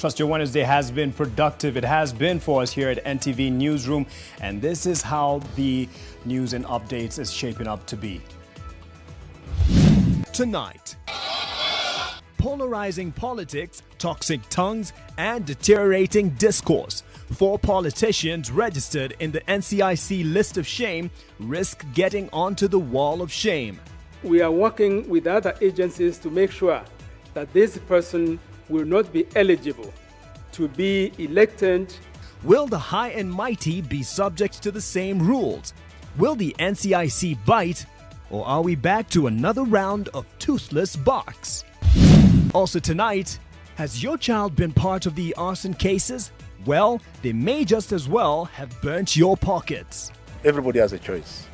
Trust Your Wednesday has been productive. It has been for us here at NTV Newsroom. And this is how the news and updates is shaping up to be. Tonight, polarizing politics, toxic tongues, and deteriorating discourse. 4 politicians registered in the NCIC list of shame risk getting onto the wall of shame. We are working with other agencies to make sure that this person will not be eligible to be elected. Will the high and mighty be subject to the same rules? Will the NCIC bite? Or are we back to another round of toothless barks? Also tonight, has your child been part of the arson cases? Well, they may just as well have burnt your pockets. Everybody has a choice.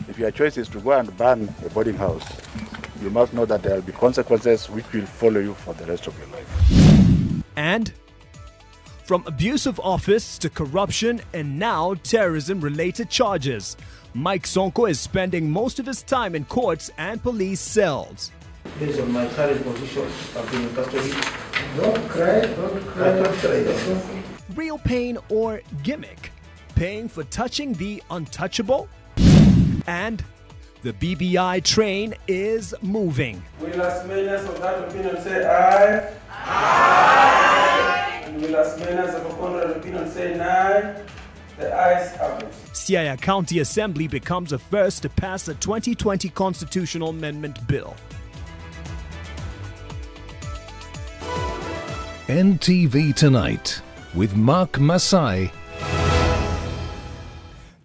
If your choice is to go and burn a boarding house, you must know that there will be consequences which will follow you for the rest of your life. And from abuse of office to corruption and now terrorism-related charges, Mike Sonko is spending most of his time in courts and police cells. Based on my current position, I've been in custody. Don't cry, don't cry. Real pain or gimmick? Paying for touching the untouchable? And the BBI train is moving. Will as many as of that opinion say aye? Aye! And will as many as of a contrary opinion say nay? The ayes have it. Siaya County Assembly becomes the first to pass a 2020 constitutional amendment bill. NTV Tonight with Mark Masai.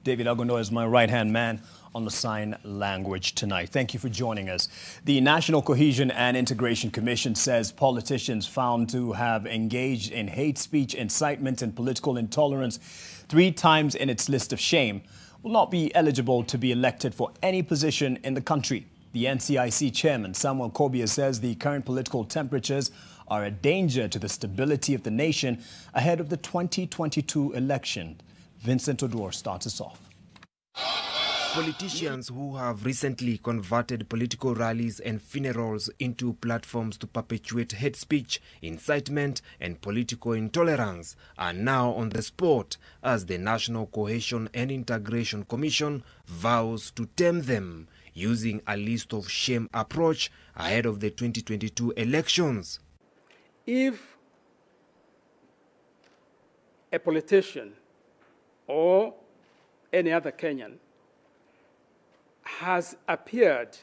David Agondo is my right-hand man on the sign language tonight. Thank you for joining us. The National Cohesion and Integration Commission says politicians found to have engaged in hate speech, incitement and political intolerance 3 times in its list of shame will not be eligible to be elected for any position in the country. The NCIC chairman, Samuel Kobia, says the current political temperatures are a danger to the stability of the nation ahead of the 2022 election. Vincent Odor starts us off. Politicians who have recently converted political rallies and funerals into platforms to perpetuate hate speech, incitement and political intolerance are now on the spot as the National Cohesion and Integration Commission vows to tame them using a list of shame approach ahead of the 2022 elections. If a politician or any other Kenyan has appeared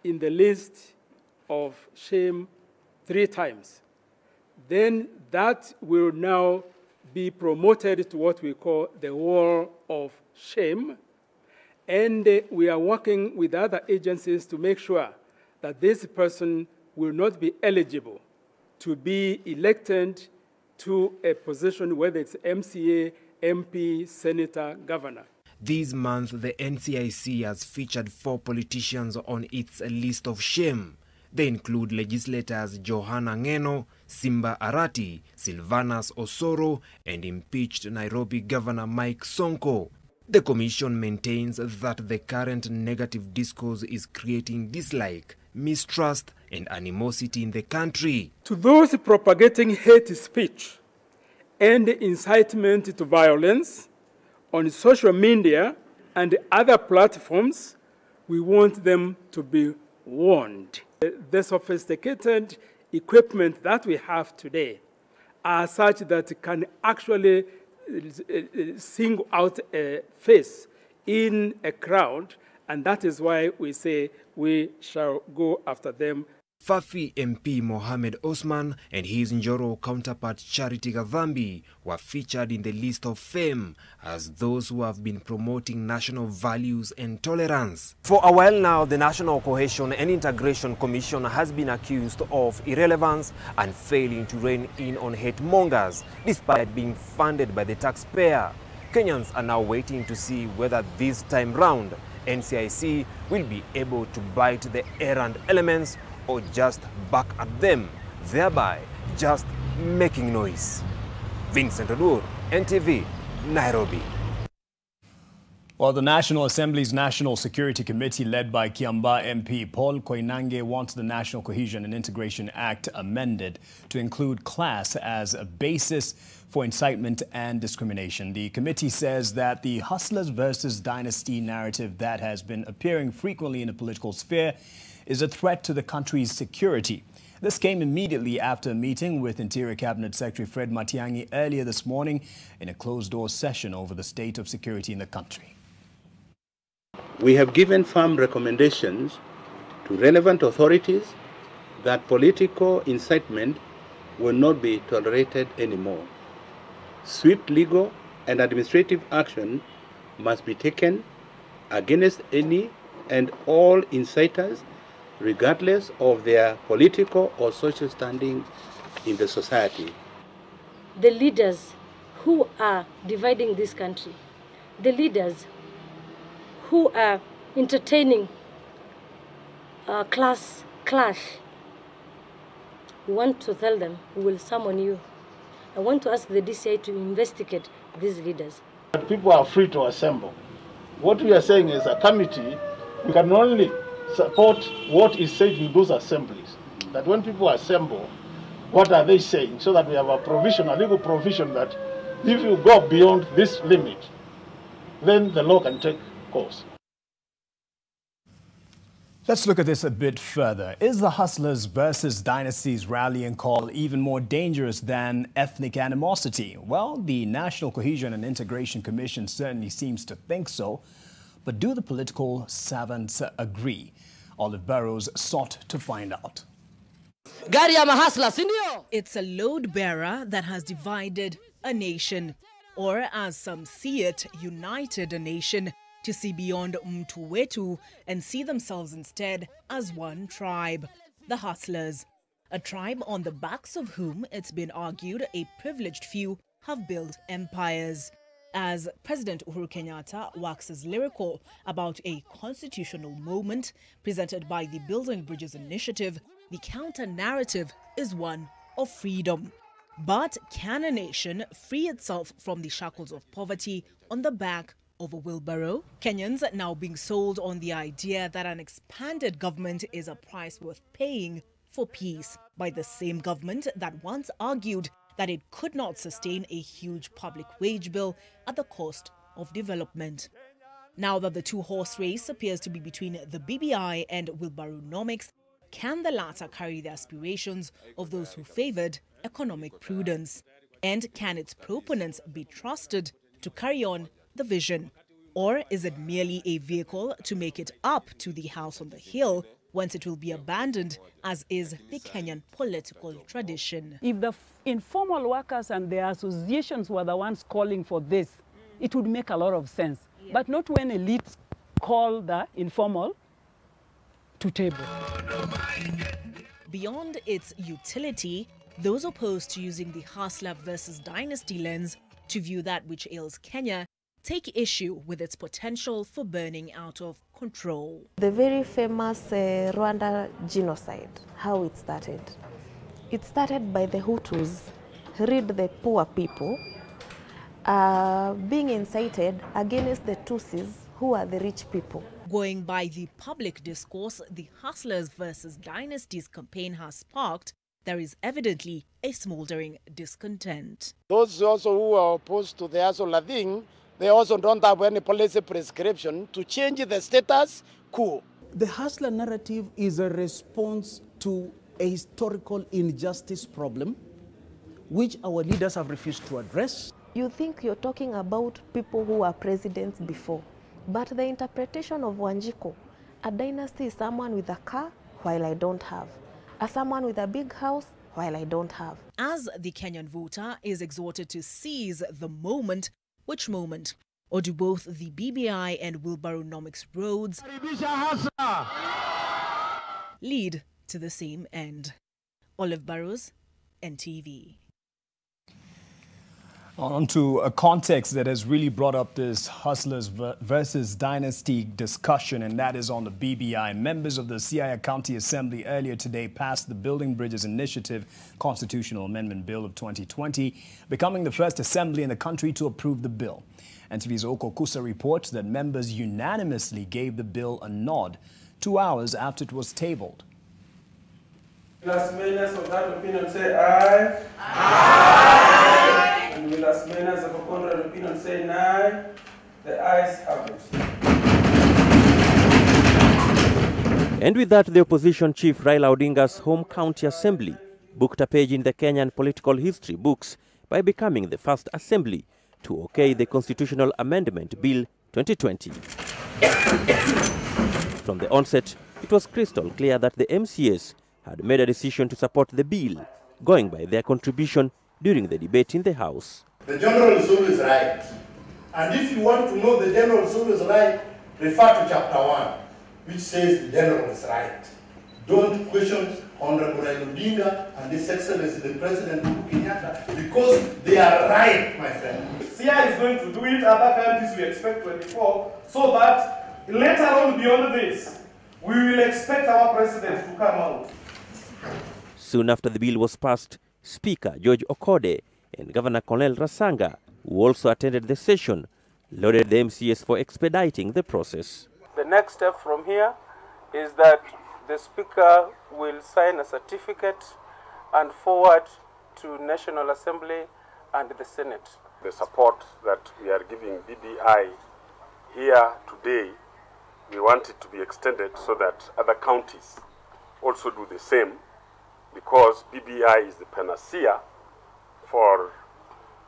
in the list of shame 3 times, then that will now be promoted to what we call the wall of shame. And we are working with other agencies to make sure that this person will not be eligible to be elected to a position, whether it's MCA, MP, Senator, Governor. This month, the NCIC has featured 4 politicians on its list of shame. They include legislators Johanna Ngeno, Simba Arati, Silvanus Osoro, and impeached Nairobi Governor Mike Sonko. The commission maintains that the current negative discourse is creating dislike, mistrust, and animosity in the country. To those propagating hate speech and incitement to violence on social media and other platforms, we want them to be warned. The sophisticated equipment that we have today are such that it can actually single out a face in a crowd, and that is why we say we shall go after them. Fafi MP Mohamed Osman and his Njoro counterpart Charity Gavambi were featured in the list of fame as those who have been promoting national values and tolerance. For a while now, the National Cohesion and Integration Commission has been accused of irrelevance and failing to rein in on hate mongers, despite being funded by the taxpayer. Kenyans are now waiting to see whether this time round NCIC will be able to bite the errant elements or just back at them, thereby just making noise. Vincent Odur, NTV, Nairobi. Well, the National Assembly's National Security Committee, led by Kiambaa MP Paul Koinange, wants the National Cohesion and Integration Act amended to include class as a basis for incitement and discrimination. The committee says that the hustlers versus dynasty narrative that has been appearing frequently in the political sphere is a threat to the country's security. This came immediately after a meeting with Interior Cabinet Secretary Fred Matiang'i earlier this morning in a closed-door session over the state of security in the country. We have given firm recommendations to relevant authorities that political incitement will not be tolerated anymore. Swift legal and administrative action must be taken against any and all inciters, regardless of their political or social standing in the society. The leaders who are dividing this country, the leaders who are entertaining a class clash, we want to tell them we will summon you. I want to ask the DCI to investigate these leaders. People are free to assemble. What we are saying is a committee, we can only support what is said in those assemblies. That when people assemble, what are they saying? So that we have a provision, a legal provision that if you go beyond this limit, then the law can take course. Let's look at this a bit further. Is the hustlers versus dynasties rallying call even more dangerous than ethnic animosity? Well, the National Cohesion and Integration Commission certainly seems to think so. But do the political savants agree? Olive Burrows sought to find out. It's a load bearer that has divided a nation, or as some see it, united a nation to see beyond mtu wetu and see themselves instead as one tribe, the hustlers. A tribe on the backs of whom it's been argued a privileged few have built empires. As President Uhuru Kenyatta waxes lyrical about a constitutional moment presented by the Building Bridges Initiative, the counter-narrative is one of freedom. But can a nation free itself from the shackles of poverty on the back of a wheelbarrow? Kenyans now being sold on the idea that an expanded government is a price worth paying for peace by the same government that once argued that it could not sustain a huge public wage bill at the cost of development. Now that the two-horse race appears to be between the BBI and wheelbarrownomics, can the latter carry the aspirations of those who favored economic prudence? And can its proponents be trusted to carry on the vision? Or is it merely a vehicle to make it up to the house on the hill once it will be abandoned, as is the Kenyan political tradition? If the informal workers and their associations were the ones calling for this, it would make a lot of sense. Yeah. But not when elites call the informal to table. Beyond its utility, those opposed to using the hustler versus dynasty lens to view that which ails Kenya take issue with its potential for burning out of control. The very famous Rwanda genocide, how it started. It started by the Hutus, read the poor people, being incited against the Tutsis, who are the rich people. Going by the public discourse the hustlers versus dynasties campaign has sparked, there is evidently a smoldering discontent. Those also who are opposed to the hustler thing, they also don't have any policy prescription to change the status quo. The hustler narrative is a response to a historical injustice problem which our leaders have refused to address. You think you're talking about people who are presidents before, but the interpretation of Wanjiku, a dynasty is someone with a car while I don't have, a someone with a big house while I don't have. As the Kenyan voter is exhorted to seize the moment, which moment? Or do both the BBI and wheelbarrownomics roads lead to the same end? Olive Burrows, NTV. On to a context that has really brought up this hustlers versus dynasty discussion, and that is on the BBI. Members of the Siaya County Assembly earlier today passed the Building Bridges Initiative Constitutional Amendment Bill of 2020, becoming the first assembly in the country to approve the bill. NTV's Oko Kusa reports that members unanimously gave the bill a nod 2 hours after it was tabled. Last members of that opinion say aye. Aye. And the last members of a contrary opinion say nay. The ayes have it. And with that, the opposition chief Raila Odinga's home county assembly booked a page in the Kenyan political history books by becoming the first assembly to okay the Constitutional Amendment Bill 2020. From the onset, it was crystal clear that the MCAs had made a decision to support the bill, going by their contribution during the debate in the House. The general is always right. And if you want to know the general is always right, refer to chapter 1, which says the general is right. Don't question Honorable Raila Odinga and His Excellency the President Uhuru Kenyatta, because they are right, my friend. Siaya is going to do it, other countries we expect 24, so that later on beyond this, we will expect our president to come out. Soon after the bill was passed, Speaker George Okode and Governor Colonel Rasanga, who also attended the session, lauded the MCAs for expediting the process. The next step from here is that the Speaker will sign a certificate and forward to National Assembly and the Senate. The support that we are giving BBI here today, we want it to be extended so that other counties also do the same, because BBI is the panacea for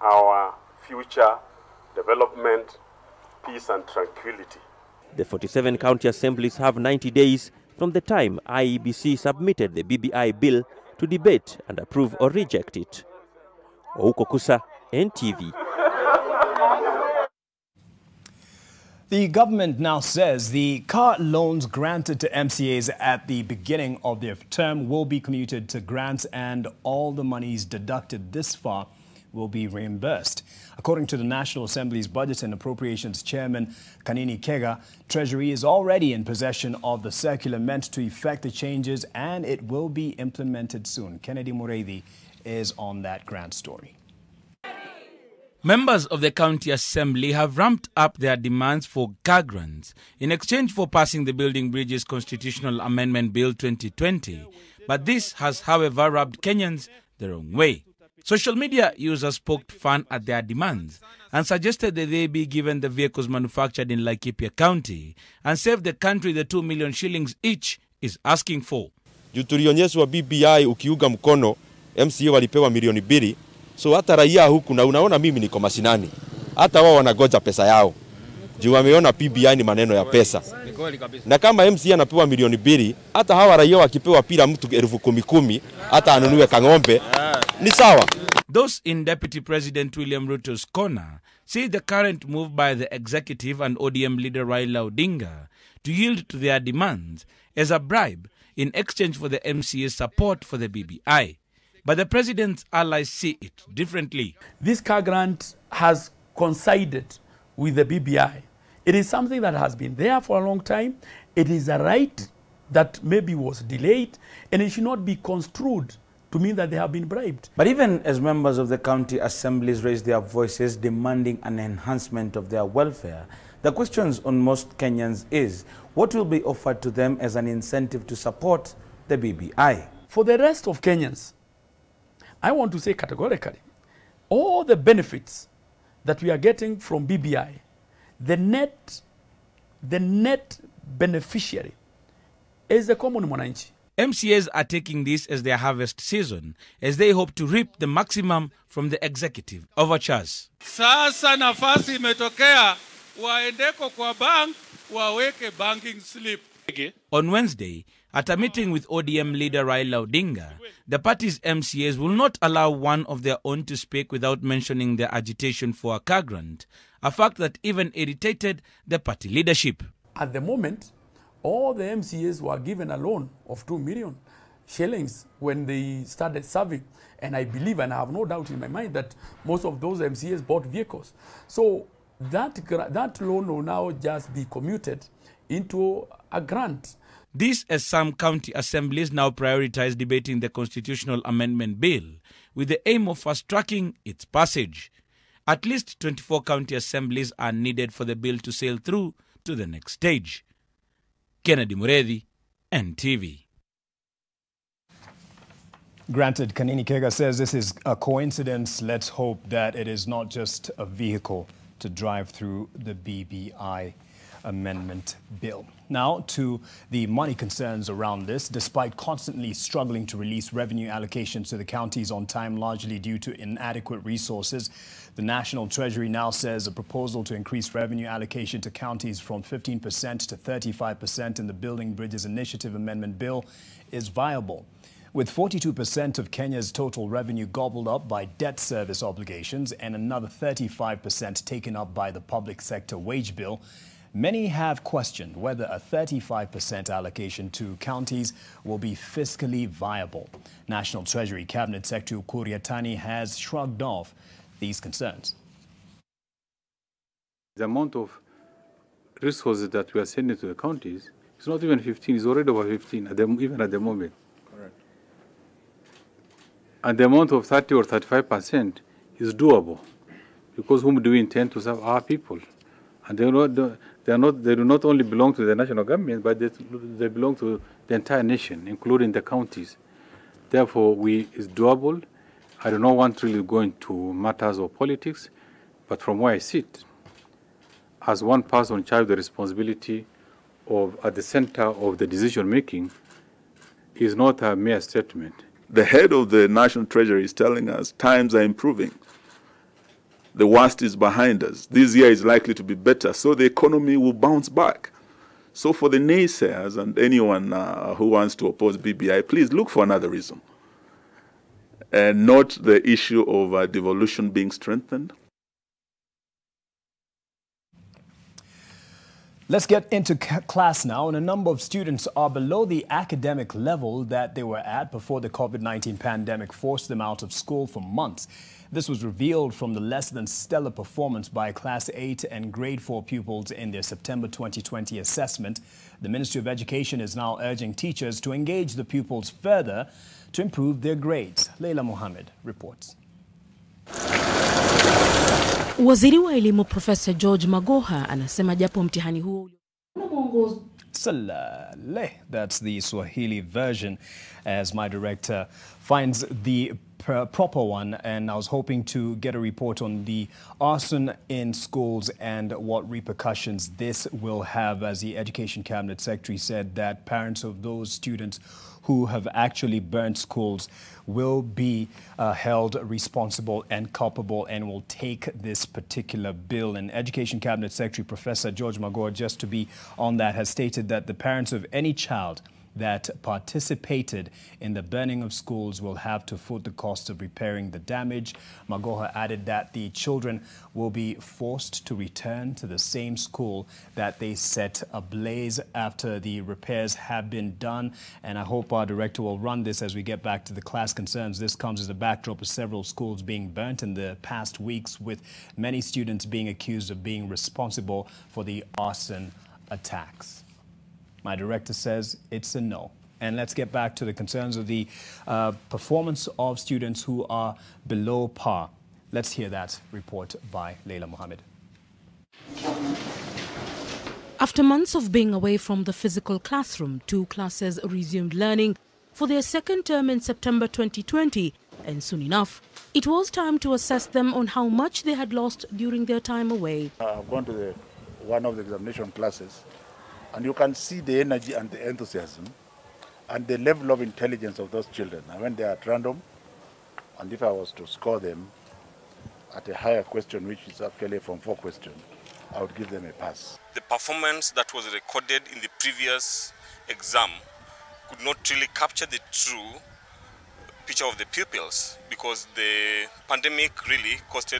our future development, peace and tranquility. The 47 county assemblies have 90 days from the time IEBC submitted the BBI bill to debate and approve or reject it. Oko Kusa, NTV. The government now says the car loans granted to MCAs at the beginning of their term will be commuted to grants, and all the monies deducted this far will be reimbursed. According to the National Assembly's Budget and Appropriations Chairman Kanini Kega, Treasury is already in possession of the circular meant to effect the changes, and it will be implemented soon. Kennedy Mureithi is on that grant story. Members of the County Assembly have ramped up their demands for car grants in exchange for passing the Building Bridges Constitutional Amendment Bill 2020. But this has, however, rubbed Kenyans the wrong way. Social media users poked fun at their demands and suggested that they be given the vehicles manufactured in Laikipia County and save the country the 2 million shillings each is asking for. Tulionyeshwa BBI ukiuga mkono, MCA walipewa milioni 2. So hata raia huku na unaona mimi niko mashinani. Hata wao wanagoja pesa yao. Juu wameona BBI ni maneno ya pesa. Na kama MCA anapewa milioni 2, hata hawa raia wakipewa pila mtu 10,000, hata anunue kang'ombe, ni sawa. Those in Deputy President William Ruto's corner say the current move by the executive and ODM leader Raila Odinga to yield to their demands as a bribe in exchange for the MCA's support for the BBI. But the president's allies see it differently. This car grant has coincided with the BBI. It is something that has been there for a long time. It is a right that maybe was delayed, and it should not be construed to mean that they have been bribed. But even as members of the county assemblies raise their voices demanding an enhancement of their welfare, the questions on most Kenyans is, what will be offered to them as an incentive to support the BBI? For the rest of Kenyans, I want to say categorically, all the benefits that we are getting from BBI, the net beneficiary is the common mwananchi. MCAs are taking this as their harvest season, as they hope to reap the maximum from the executive overtures. Sasa nafasi imetokea, waendeko kwa bank, waweke banking slip. On Wednesday, at a meeting with ODM leader Raila Odinga, the party's MCAs will not allow one of their own to speak without mentioning their agitation for a car grant, a fact that even irritated the party leadership. At the moment, all the MCAs were given a loan of 2 million shillings when they started serving. And I believe, and I have no doubt in my mind, that most of those MCAs bought vehicles. So that loan will now just be commuted into a grant. This as some county assemblies now prioritize debating the constitutional amendment bill with the aim of fast-tracking its passage. At least 24 county assemblies are needed for the bill to sail through to the next stage. Kennedy Muredi, NTV. Granted, Kanini Kega says this is a coincidence. Let's hope that it is not just a vehicle to drive through the BBI amendment bill. Now to the money concerns around this. Despite constantly struggling to release revenue allocations to the counties on time, largely due to inadequate resources, the National Treasury now says a proposal to increase revenue allocation to counties from 15% to 35% in the Building Bridges Initiative Amendment Bill is viable. With 42% of Kenya's total revenue gobbled up by debt service obligations and another 35% taken up by the public sector wage bill, many have questioned whether a 35% allocation to counties will be fiscally viable. National Treasury Cabinet Secretary Ukur Yatani has shrugged off these concerns. The amount of resources that we are sending to the counties is not even 15, it's already over 15, even at the moment. Correct. And the amount of 30 or 35% is doable, because whom do we intend to serve? Our people. And they do not only belong to the national government, but they belong to the entire nation, including the counties. Therefore, it's doable. I do not want to really go into matters of politics, but from where I sit, as one person charged with the responsibility of at the center of the decision making, is not a mere statement. The head of the National Treasury is telling us times are improving. The worst is behind us. This year is likely to be better, so the economy will bounce back. So for the naysayers and anyone who wants to oppose BBI, please look for another reason. And not the issue of devolution being strengthened. Let's get into class now, and a number of students are below the academic level that they were at before the COVID-19 pandemic forced them out of school for months. This was revealed from the less than stellar performance by Class 8 and Grade 4 pupils in their September 2020 assessment. The Ministry of Education is now urging teachers to engage the pupils further to improve their grades. Leila Mohammed reports. Waziri wa Elimu Professor George Magoha anasema japo mtihani huo Salale. That's the Swahili version, as my director finds the proper one, and I was hoping to get a report on the arson in schools and what repercussions this will have, as the Education Cabinet Secretary said that parents of those students who have actually burnt schools will be held responsible and culpable and will take this particular bill. And Education Cabinet Secretary Professor George Magoha, just to be on that, has stated that the parents of any child that participated in the burning of schools will have to foot the cost of repairing the damage. Magoha added that the children will be forced to return to the same school that they set ablaze after the repairs have been done. And I hope our director will run this as we get back to the class concerns. This comes as a backdrop of several schools being burnt in the past weeks, with many students being accused of being responsible for the arson attacks. My director says it's a no. And let's get back to the concerns of the performance of students who are below par. Let's hear that report by Leila Mohammed. After months of being away from the physical classroom, 2 classes resumed learning for their second term in September 2020. And soon enough, it was time to assess them on how much they had lost during their time away. I've gone to one of the examination classes, and you can see the energy and the enthusiasm and the level of intelligence of those children. I went there at random, and if I was to score them at a higher question, which is actually from 4 questions, I would give them a pass. The performance that was recorded in the previous exam could not really capture the true picture of the pupils, because the pandemic really costed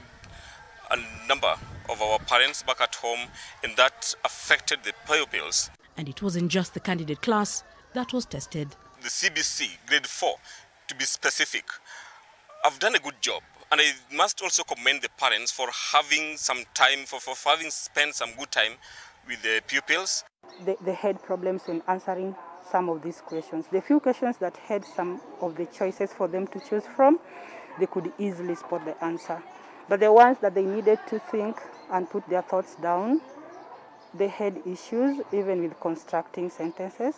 a number of our parents back at home, and that affected the pupils. And it wasn't just the candidate class that was tested. the CBC, grade 4, to be specific. I've done a good job. And I must also commend the parents for having some time, for having spent some good time with the pupils. They had problems in answering some of these questions. The few questions that had some of the choices for them to choose from, they could easily spot the answer. But the ones that they needed to think and put their thoughts down, they had issues even with constructing sentences.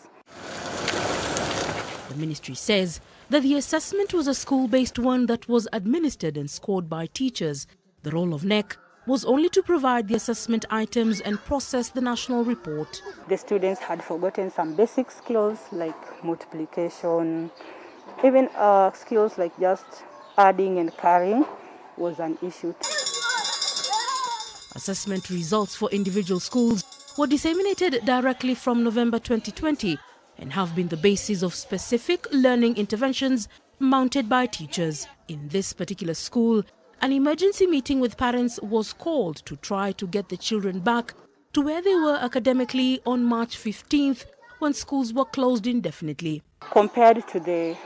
The ministry says that the assessment was a school-based one that was administered and scored by teachers. The role of NEC was only to provide the assessment items and process the national report. The students had forgotten some basic skills like multiplication, even skills like just adding and carrying was an issue. Assessment results for individual schools were disseminated directly from November 2020 and have been the basis of specific learning interventions mounted by teachers. In this particular school, an emergency meeting with parents was called to try to get the children back to where they were academically on March 15th when schools were closed indefinitely. Compared to the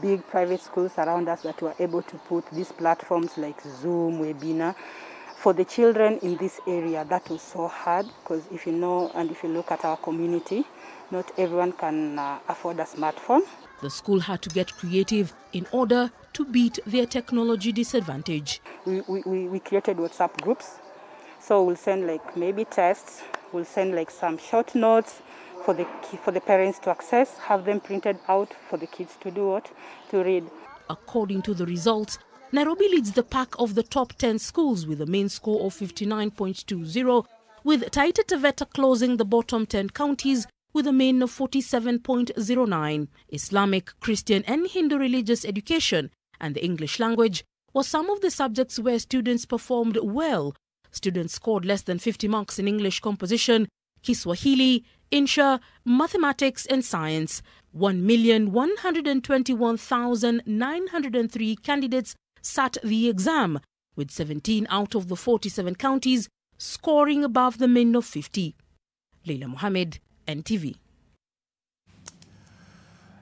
big private schools around us that were able to put these platforms like Zoom, webinar, for the children in this area, that was so hard because if you know and if you look at our community, not everyone can afford a smartphone. The school had to get creative in order to beat their technology disadvantage. We created WhatsApp groups. So we'll send like maybe tests, we'll send like some short notes for the parents to access, have them printed out for the kids to do what? To read. According to the results, Nairobi leads the pack of the top 10 schools with a main score of 59.20, with Taita Taveta closing the bottom 10 counties with a main of 47.09. Islamic, Christian and Hindu religious education and the English language were some of the subjects where students performed well. Students scored less than 50 marks in English composition, Kiswahili, Insha, mathematics and science. 1,121,903 candidates sat the exam, with 17 out of the 47 counties scoring above the min of 50. Leila Mohammed, NTV.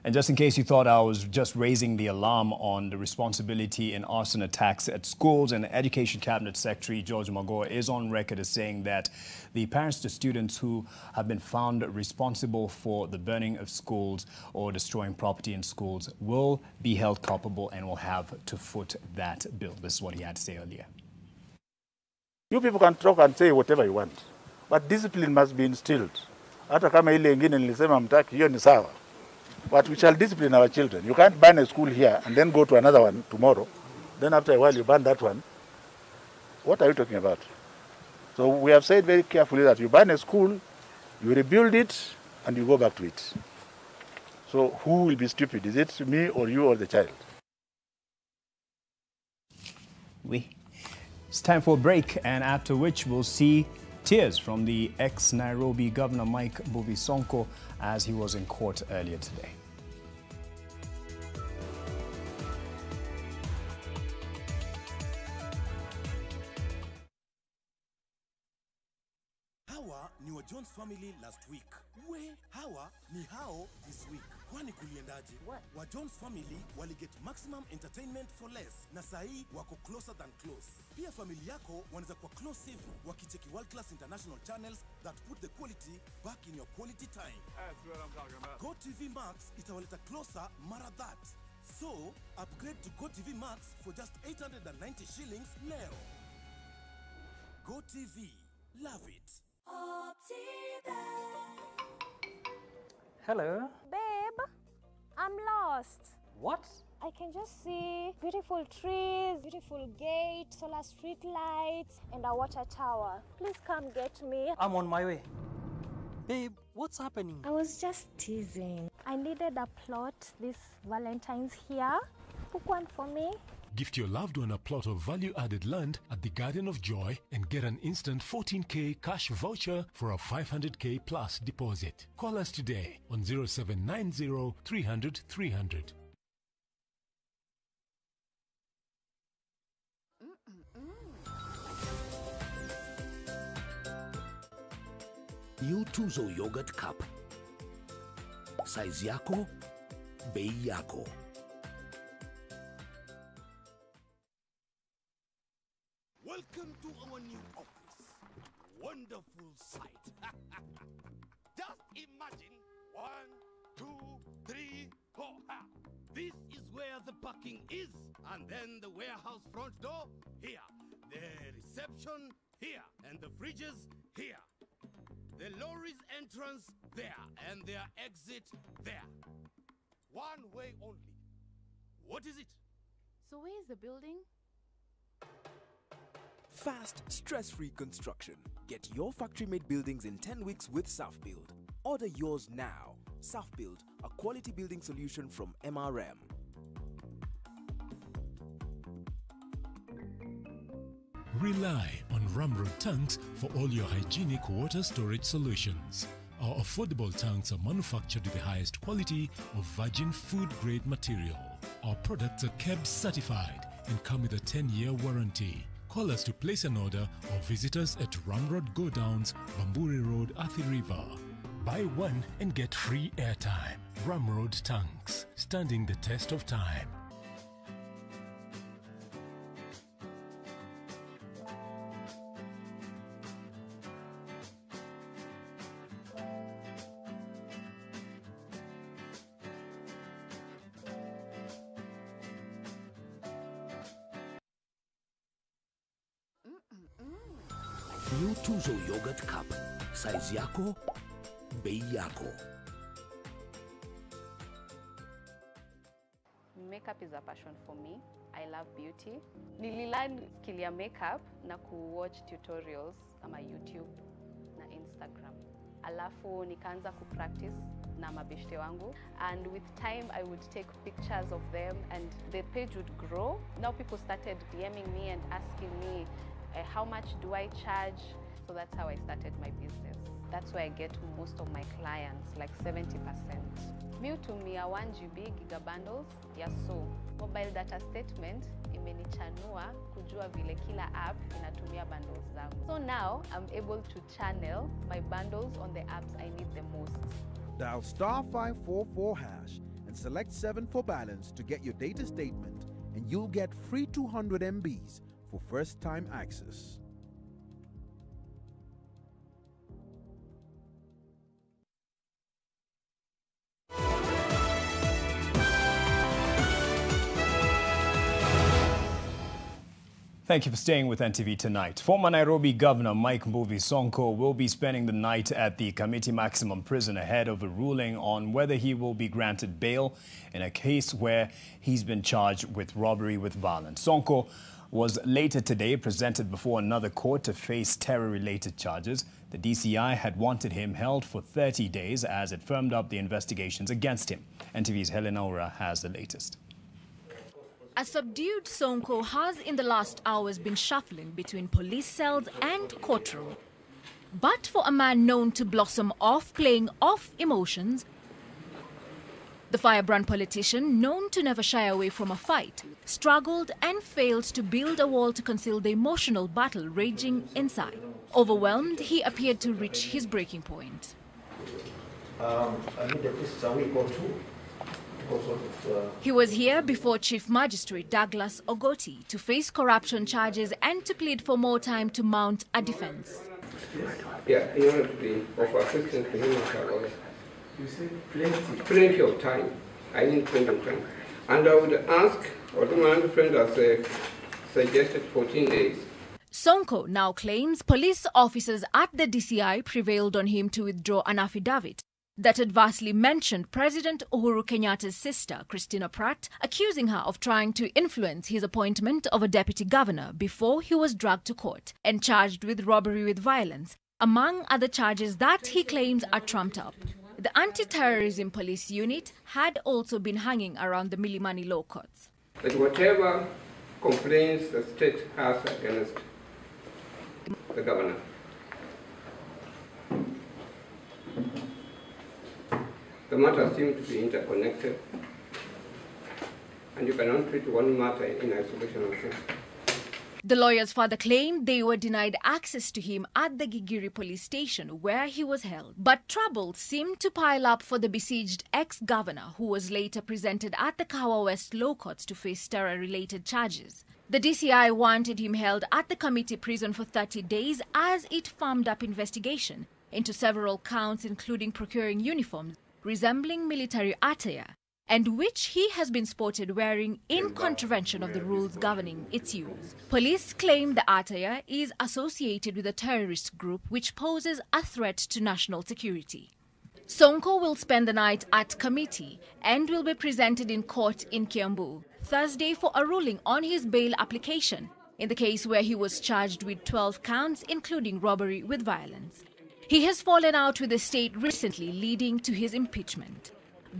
And just in case you thought I was just raising the alarm on the responsibility in arson attacks at schools, and Education Cabinet Secretary George Magoa is on record as saying that the parents to students who have been found responsible for the burning of schools or destroying property in schools will be held culpable and will have to foot that bill. This is what he had to say earlier. You people can talk and say whatever you want, but discipline must be instilled. Hata kama ile ingine nilisema mtaki, hiyo ni sawa. But we shall discipline our children. You can't ban a school here and then go to another one tomorrow. Then after a while you ban that one. What are you talking about? So we have said very carefully that you ban a school, you rebuild it, and you go back to it. So who will be stupid? Is it me or you or the child? It's time for a break, and after which we'll see tears from the ex-Nairobi Governor Mike Mbuvi Sonko as he was in court earlier today. Hawa ni wa John's family last week. Hawa ni hao this week. Kwani kuliendaje? Wa John's family waliget maximum entertainment for less. Na sahi wako closer than close. Pia family yako wanaweza kuwa close safe wakicheki world class international channels that put the quality back in your quality time. That's what I'm talking about. Go TV Max itawaleta closer mara that. So, upgrade to Go TV Max for just 890 shillings leo. Go TV. Love it. Hello. Babe, I'm lost. What? I can just see beautiful trees, beautiful gate, solar street lights, and a water tower. Please come get me. I'm on my way. Babe, what's happening? I was just teasing. I needed a plot this Valentine's here. Book one for me. Gift your loved one a plot of value-added land at the Garden of Joy and get an instant 14K cash voucher for a 500K plus deposit. Call us today on 0790 300 300. New Tuzo Yogurt Cup. Size yako, bei yako. Welcome to our new office. Wonderful sight. Just imagine 1, 2, 3, 4. This is where the parking is, and then the warehouse front door here, the reception here, and the fridges here. The lorry's entrance there, and their exit there. One way only. What is it? So where is the building? Fast, stress-free construction. Get your factory-made buildings in 10 weeks with SafBuild. Order yours now. SafBuild, a quality building solution from MRM. Rely on Ramrod tanks for all your hygienic water storage solutions. Our affordable tanks are manufactured with the highest quality of virgin food-grade material. Our products are KEBS certified and come with a 10-year warranty. Call us to place an order or visit us at Ramrod Godowns, Bamburi Road, Athi River. Buy one and get free airtime. Ramrod tanks, standing the test of time. New Tuzo Yogurt Cup. Size yako, bei yako. Makeup is a passion for me. I love beauty. Nililearn skill ya makeup na watch tutorials kama YouTube na Instagram. Alafu nikaanza practice na mabeshte wangu, and with time I would take pictures of them and the page would grow. Now people started DMing me and asking me how much do I charge? So that's how I started my business. That's where I get most of my clients, like 70%. Mi hutumia 1 GB giga bundles ya mobile data statement imenichanua kujua vile kila app inatumia bundles zangu. So now I'm able to channel my bundles on the apps I need the most. Dial *544# and select 7 for balance to get your data statement, and you'll get free 200 MBs for first-time access. Thank you for staying with NTV tonight. Former Nairobi Governor Mike Mbuvi Sonko will be spending the night at the Committee Maximum Prison ahead of a ruling on whether he will be granted bail in a case where he's been charged with robbery with violence. Sonko was later today presented before another court to face terror-related charges. The DCI had wanted him held for 30 days as it firmed up the investigations against him. NTV's Helena Ora has the latest. A subdued Sonko has in the last hours been shuffling between police cells and courtroom. But for a man known to blossom off playing off emotions, the firebrand politician, known to never shy away from a fight, struggled and failed to build a wall to conceal the emotional battle raging inside. Overwhelmed, he appeared to reach his breaking point. I need at least a week or two. He was here before Chief Magistrate Douglas Ogoti to face corruption charges and to plead for more time to mount a defense. Yeah, in order to be of assistance to him as a lawyer. You say plenty of time. I need plenty of time. And I would ask, although my friend has suggested 14 days. Sonko now claims police officers at the DCI prevailed on him to withdraw an affidavit that adversely mentioned President Uhuru Kenyatta's sister, Christina Pratt, accusing her of trying to influence his appointment of a deputy governor before he was dragged to court and charged with robbery with violence, among other charges that he claims are trumped up. The anti-terrorism police unit had also been hanging around the Milimani law courts. That whatever complaints the state has against the governor, the matters seem to be interconnected, and you cannot treat one matter in isolation. The lawyers further claimed they were denied access to him at the Gigiri police station where he was held. But trouble seemed to pile up for the besieged ex-governor, who was later presented at the Kawa West Law Courts to face terror-related charges. The DCI wanted him held at the committee prison for 30 days as it firmed up investigation into several counts, including procuring uniforms resembling military attire, and which he has been spotted wearing in contravention of the rules governing its use. Police claim the attire is associated with a terrorist group which poses a threat to national security. Sonko will spend the night at committee and will be presented in court in Kiambu Thursday for a ruling on his bail application in the case where he was charged with 12 counts, including robbery with violence. He has fallen out with the state recently, leading to his impeachment.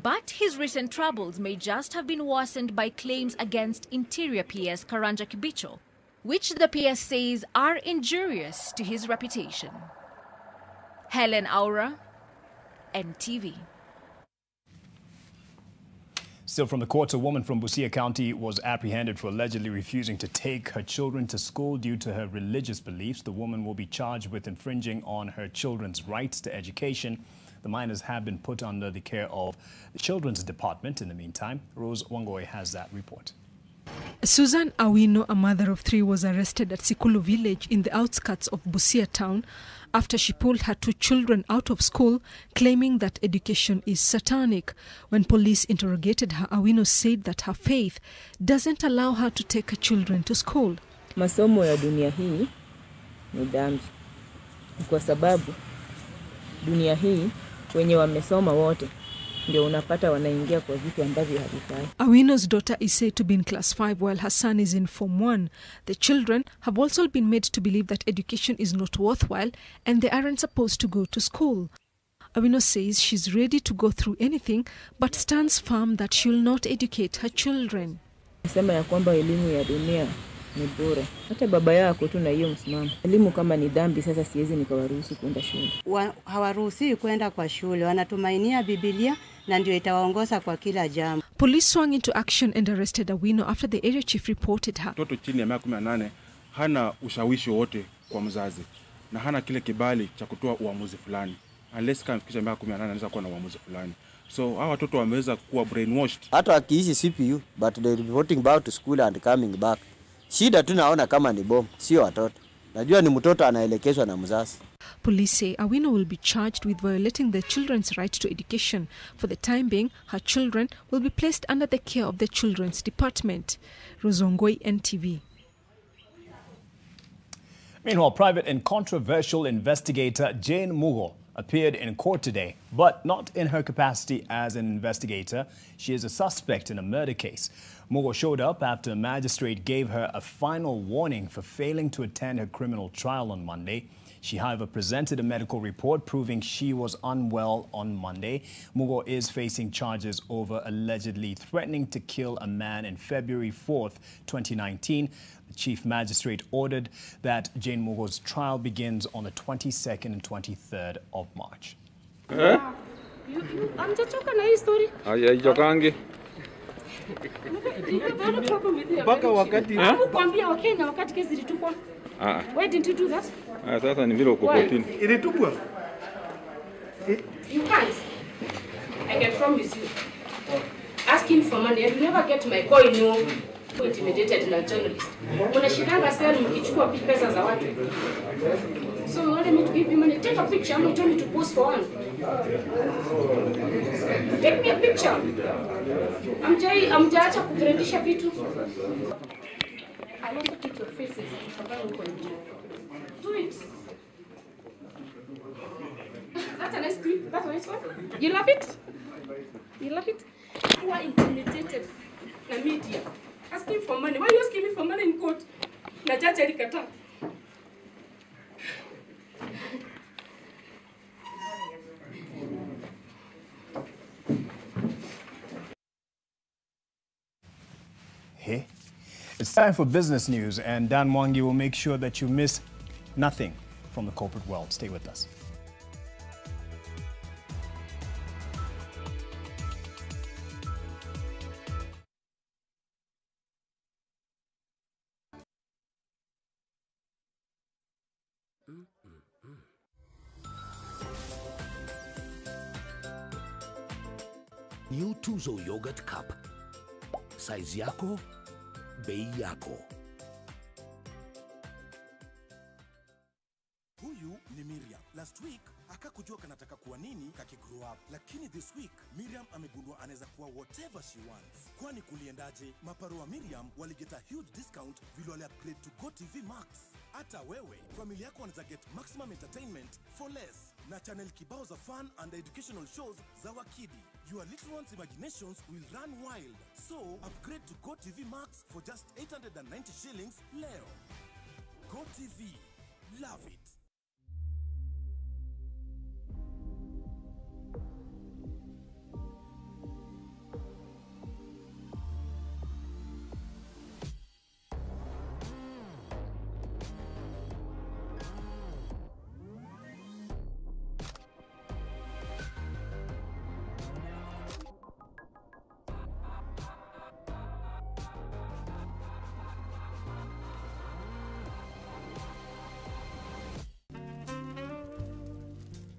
But his recent troubles may just have been worsened by claims against Interior PS Karanja Kibicho, which the PS says are injurious to his reputation. Helen Aura, NTV. Still from the courts, a woman from Busia County was apprehended for allegedly refusing to take her children to school due to her religious beliefs. The woman will be charged with infringing on her children's rights to education. The minors have been put under the care of the Children's Department. In the meantime, Rose Wangoi has that report. Susan Awino, a mother of 3, was arrested at Sikulu village in the outskirts of Busia town after she pulled her 2 children out of school, claiming that education is satanic. When police interrogated her, Awino said that her faith doesn't allow her to take her children to school. Masomo ya dunia hii ni dhambi. Kwa sababu dunia hii wenye wamesoma wote ndio unapata wanaingia kwa vitu ambavyo havifai. Awino's daughter is said to be in class 5 while her son is in form 1. The children have also been made to believe that education is not worthwhile and they aren't supposed to go to school. Awino says she's ready to go through anything but stands firm that she'll not educate her children. Nasema ya kwamba elimu ya dunia ni bure. Hata baba yako tu na hiyo msimamo. Elimu kama ni dhambi, sasa siwezi nikawaruhusu kwenda shule. Hawaruhusi kwenda kwa shule. Wanatumainia Biblia na ndio itawaongoza kwa kila jambo. Police swung into action and arrested Awino after the area chief reported her. Mtoto chini ya miaka 18 hana ushawishi wote kwa mzazi na hana kile kibali cha kutoa uamuzi fulani. Unless kama fikisha miaka 18 anaweza kuwa na uamuzi fulani. So hawa watoto wameweza kuwa brainwashed. Hata akiishi CPU but they reporting back to school and coming back. Shida tunaona kama ni bomu, sio watoto. Najua ni mtoto anaelekezwa na mzazi. Police say Awino will be charged with violating the children's right to education. For the time being, her children will be placed under the care of the Children's Department. Rozongoi, NTV. Meanwhile, private and controversial investigator Jane Mugo appeared in court today, but not in her capacity as an investigator. She is a suspect in a murder case. Mugo showed up after a magistrate gave her a final warning for failing to attend her criminal trial on Monday. She, however, presented a medical report proving she was unwell on Monday. Mugo is facing charges over allegedly threatening to kill a man in February 4th, 2019. The chief magistrate ordered that Jane Mugo's trial begins on the 22nd and 23rd of March. Amjachoka na hii story? Haijokangi. Mpaka wakati kuambia Wakenya wakati kesi ilitupwa. Why didn't you do that? Sasa ni vile uko kotini. Ilitupwa? You can't. I can promise you. Asking for money, you never get my coin, no. Intimidated na journalist. Unashindanga sasa mkichukua pesa za watu. So you wanted me to give you money? Take a picture. I'm not telling you to post for one. Take me a picture. Amjaacha kugrandisha vitu. I want to take your faces. Do it. That's a nice clip. That's a nice one. You love it? You love it? You are intimidated. Na media. Asking for money. Why are you asking me for money in court? Na judge alikata. Hey, it's time for business news, and Dan Mwangi will make sure that you miss nothing from the corporate world. Stay with us. New Tuzo Yogurt Cup. Size yako, bei yako. Huyu ni Miriam. Last week akakujua kanataka kuwa nini kakigrow up, lakini this week Miriam amegundua anaweza kuwa whatever she wants. Kwani kuliendaje? Maparo wa Miriam waligeta huge discount vile wale upgrade to GoTV Max. Hata wewe, familia yako wanaweza get maximum entertainment for less na channel kibao za fun and educational shows za wakidi. Your little one's imaginations will run wild. So upgrade to GoTV Max for just 890 shillings leo. GoTV, love it.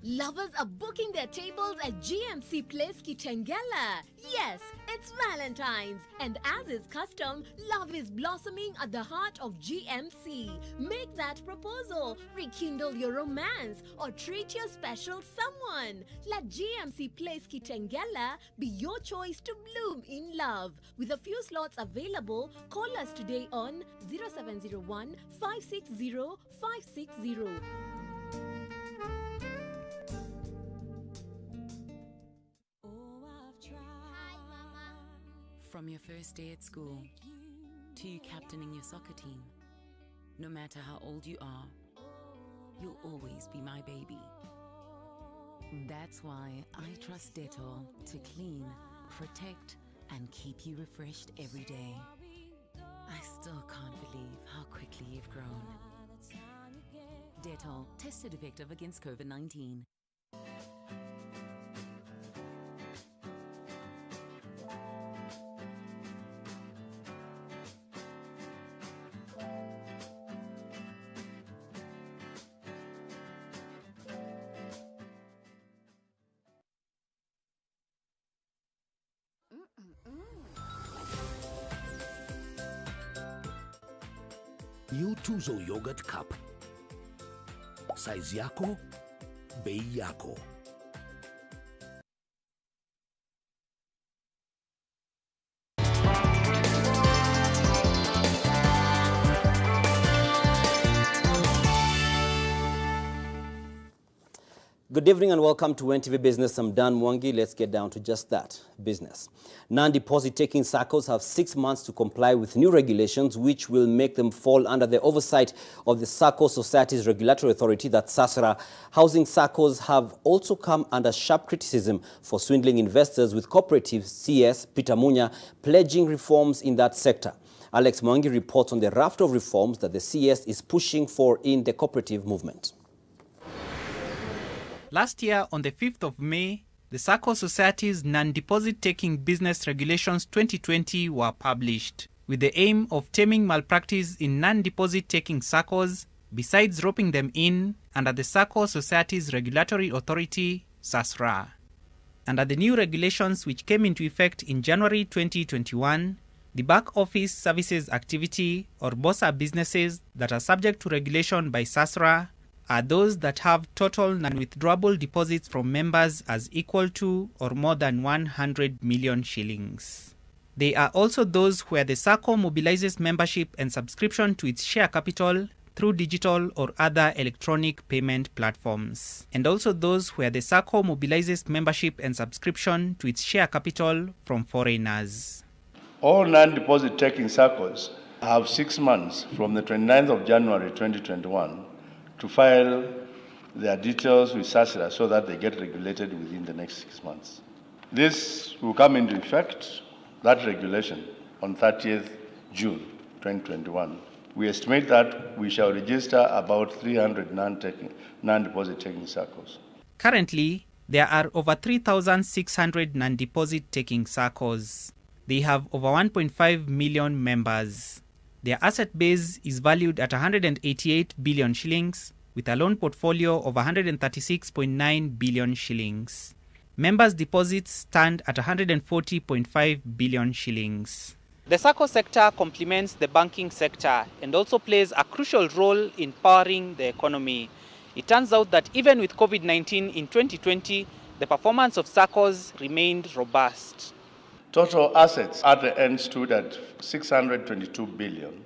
Lovers are booking their tables at GMC Place Kitengela. Yes, it's Valentine's, and as is custom, love is blossoming at the heart of GMC. Make that proposal, rekindle your romance, or treat your special someone. Let GMC Place Kitengela be your choice to bloom in love. With a few slots available, call us today on 0701 560 560. From your first day at school to you captaining your soccer team, no matter how old you are, you'll always be my baby. That's why I trust Dettol to clean, protect, and keep you refreshed every day. I still can't believe how quickly you've grown. Dettol, tested effective against COVID-19. New Tuzo Yogurt Cup. Size yako, bei yako. Good evening and welcome to NTV Business. I'm Dan Mwangi. Let's get down to just that, business. Non-deposit taking SACCOs have 6 months to comply with new regulations which will make them fall under the oversight of the SACCO Societies Regulatory Authority, that's SASRA. Housing SACCOs have also come under sharp criticism for swindling investors, with cooperative CS Peter Munya pledging reforms in that sector. Alex Mwangi reports on the raft of reforms that the CS is pushing for in the cooperative movement. Last year, on the 5th of May, the SACCO Society's Non-Deposit Taking Business Regulations 2020 were published, with the aim of taming malpractice in non-deposit taking SACCOs, besides roping them in under the SACCO Society's Regulatory Authority, SASRA. Under the new regulations which came into effect in January 2021, the back office services activity or BOSA businesses that are subject to regulation by SASRA are those that have total non-withdrawable deposits from members as equal to or more than 100 million shillings. They are also those where the SACCO mobilizes membership and subscription to its share capital through digital or other electronic payment platforms, and also those where the SACCO mobilizes membership and subscription to its share capital from foreigners. All non-deposit taking SACCOs have 6 months from the 29th of January 2021 to file their details with SASRA so that they get regulated within the next 6 months. This will come into effect, that regulation, on 30th June 2021. We estimate that we shall register about 300 non-deposit taking SACCOs. Currently, there are over 3,600 non-deposit taking SACCOs. They have over 1.5 million members. Their asset base is valued at 188 billion shillings, with a loan portfolio of 136.9 billion shillings. Members' deposits stand at 140.5 billion shillings. The SACCO sector complements the banking sector and also plays a crucial role in powering the economy. It turns out that even with COVID-19 in 2020, the performance of SACCOs remained robust. Total assets at the end stood at 622 billion,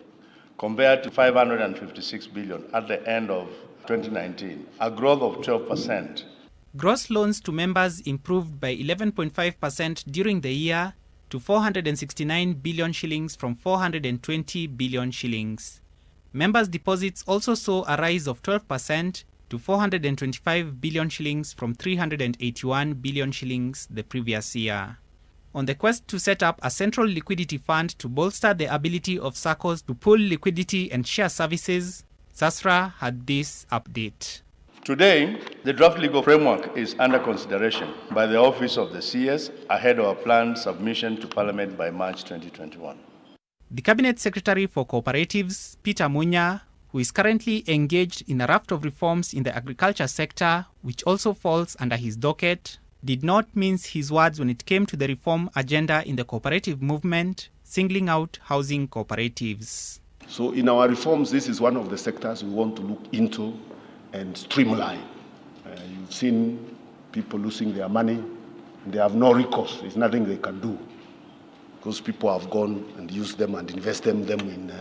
compared to 556 billion at the end of 2019, a growth of 12%. Gross loans to members improved by 11.5% during the year to 469 billion shillings from 420 billion shillings. Members' deposits also saw a rise of 12% to 425 billion shillings from 381 billion shillings the previous year. On the quest to set up a central liquidity fund to bolster the ability of SACCOs to pool liquidity and share services, SASRA had this update. Today, the draft legal framework is under consideration by the Office of the CS ahead of a planned submission to Parliament by March 2021. The Cabinet Secretary for Cooperatives, Peter Munya, who is currently engaged in a raft of reforms in the agriculture sector, which also falls under his docket, did not mince his words when it came to the reform agenda in the cooperative movement, singling out housing cooperatives. So in our reforms, this is one of the sectors we want to look into and streamline. You've seen people losing their money, and they have no recourse. There's nothing they can do because people have gone and used them and invested them in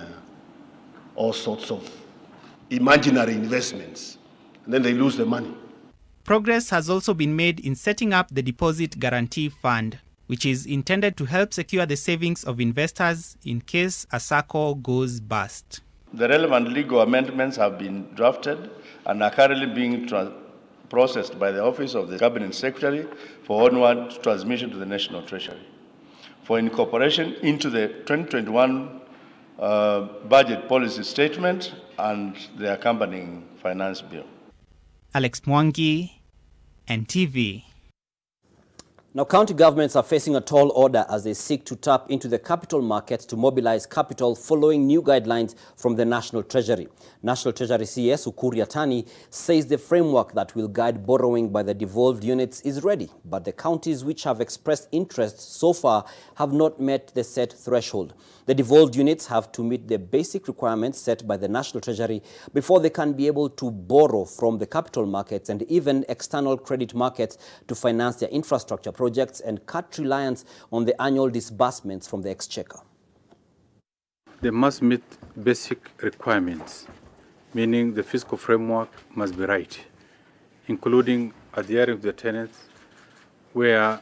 all sorts of imaginary investments, and then they lose the money. Progress has also been made in setting up the Deposit Guarantee Fund, which is intended to help secure the savings of investors in case a SACCO goes bust. The relevant legal amendments have been drafted and are currently being processed by the Office of the Cabinet Secretary for onward transmission to the National Treasury for incorporation into the 2021 budget policy statement and the accompanying finance bill. Alex Mwangi, NTV. Now, county governments are facing a tall order as they seek to tap into the capital markets to mobilize capital following new guidelines from the National Treasury. National Treasury CS Ukur Yatani says the framework that will guide borrowing by the devolved units is ready, but the counties which have expressed interest so far have not met the set threshold. The devolved units have to meet the basic requirements set by the National Treasury before they can be able to borrow from the capital markets and even external credit markets to finance their infrastructure projects and cut reliance on the annual disbursements from the exchequer. They must meet basic requirements, meaning the fiscal framework must be right, including adhering to the tenets where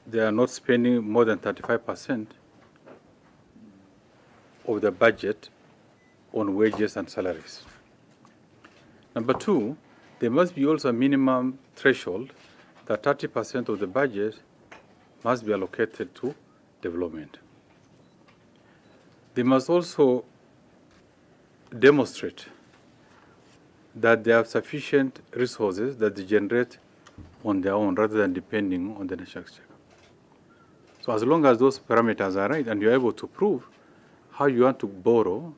they are not spending more than 35% of the budget on wages and salaries. Number two, there must be also a minimum threshold that 30% of the budget must be allocated to development. They must also demonstrate that they have sufficient resources that they generate on their own rather than depending on the national exchequer. So as long as those parameters are right and you're able to prove how you want to borrow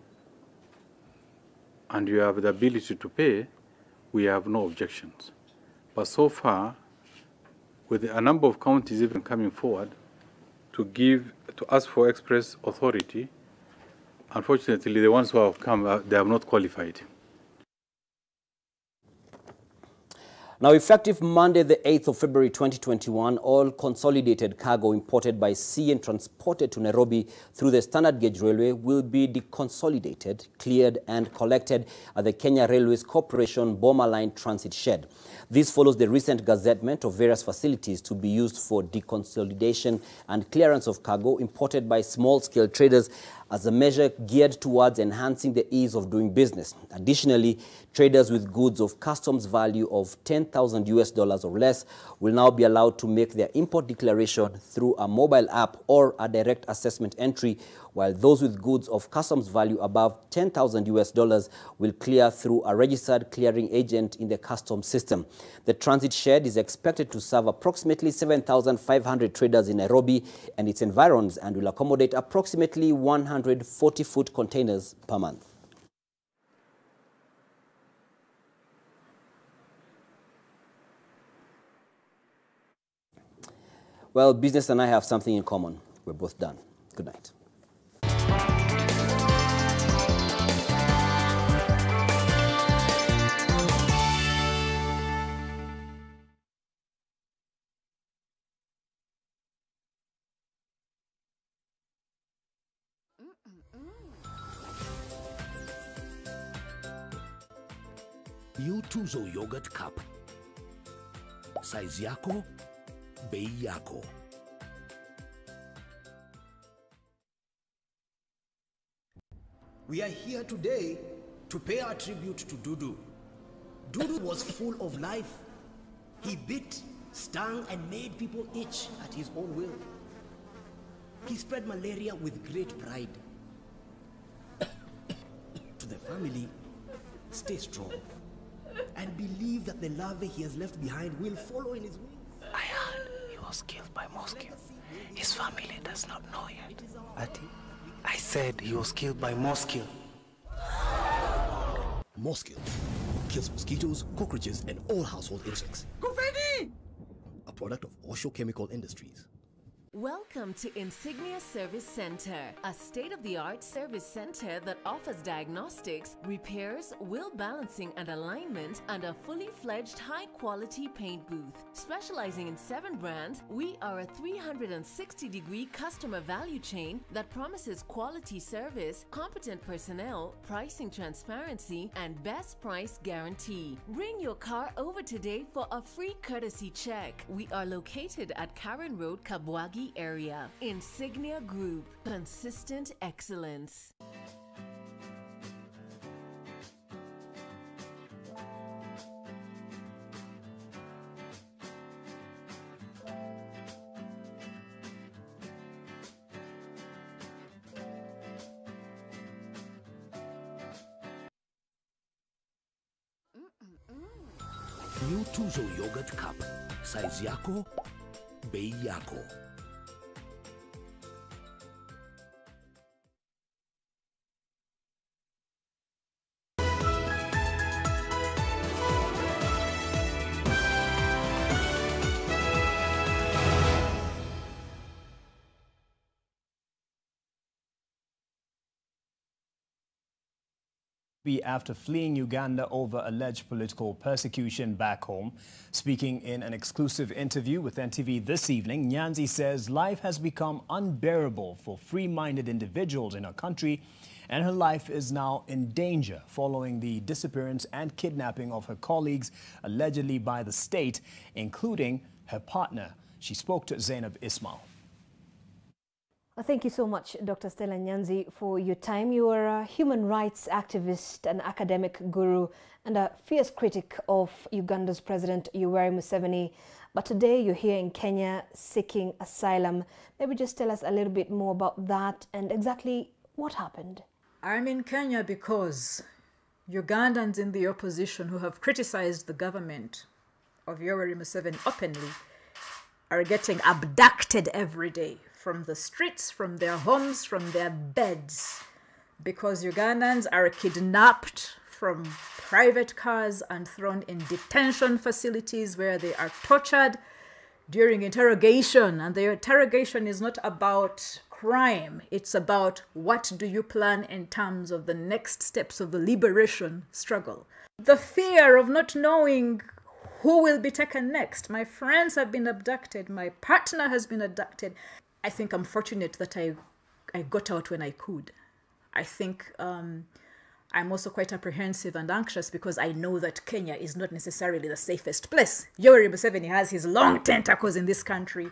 and you have the ability to pay, we have no objections. But so far, with a number of counties even coming forward to ask for express authority, unfortunately, the ones who have come, they have not qualified. Now, effective Monday, the 8th of February 2021, all consolidated cargo imported by sea and transported to Nairobi through the standard gauge railway will be deconsolidated, cleared and collected at the Kenya Railways Corporation Boma Line Transit Shed. This follows the recent gazettement of various facilities to be used for deconsolidation and clearance of cargo imported by small-scale traders as a measure geared towards enhancing the ease of doing business. Additionally, traders with goods of customs value of $10,000 or less will now be allowed to make their import declaration through a mobile app or a direct assessment entry, while those with goods of customs value above $10,000 will clear through a registered clearing agent in the customs system. The transit shed is expected to serve approximately 7,500 traders in Nairobi and its environs and will accommodate approximately 140-foot containers per month. Well, business and I have something in common. We're both done. Good night. New Tuzo Yogurt Cup. Size yako, bei yako. We are here today to pay our tribute to Dudu. Dudu was full of life. He bit, stung, and made people itch at his own will. He spread malaria with great pride. To the family, stay strong and believe that the larvae he has left behind will follow in his wings. I heard he was killed by mosquito. His family does not know yet. Ati? I said he was killed by mosquito. Mosquito kills mosquitoes, cockroaches, and all household insects. Kufedi! A product of Osho Chemical Industries. Welcome to Insignia Service Center, a state-of-the-art service center that offers diagnostics, repairs, wheel balancing and alignment, and a fully fledged high-quality paint booth. Specializing in 7 brands, we are a 360-degree customer value chain that promises quality service, competent personnel, pricing transparency, and best price guarantee. Bring your car over today for a free courtesy check. We are located at Karen Road, Kabwagi area. Insignia Group, consistent excellence. New Tuzo Yogurt Cup. Size yako, bei yako. After fleeing Uganda over alleged political persecution back home. Speaking in an exclusive interview with NTV this evening, Nyanzi says life has become unbearable for free-minded individuals in her country, and her life is now in danger following the disappearance and kidnapping of her colleagues, allegedly by the state, including her partner. She spoke to Zainab Ismail. Well, thank you so much, Dr. Stella Nyanzi, for your time. You are a human rights activist, an academic guru, and a fierce critic of Uganda's President Yoweri Museveni. But today you're here in Kenya seeking asylum. Maybe just tell us a little bit more about that and exactly what happened. I'm in Kenya because Ugandans in the opposition who have criticized the government of Yoweri Museveni openly are getting abducted every day. From the streets, from their homes, from their beds, because Ugandans are kidnapped from private cars and thrown in detention facilities where they are tortured during interrogation. And the interrogation is not about crime, it's about what do you plan in terms of the next steps of the liberation struggle. The fear of not knowing who will be taken next. My friends have been abducted, my partner has been abducted. I think I'm fortunate that I got out when I could. I think I'm also quite apprehensive and anxious because I know that Kenya is not necessarily the safest place. Yoweri Museveni has his long tentacles in this country.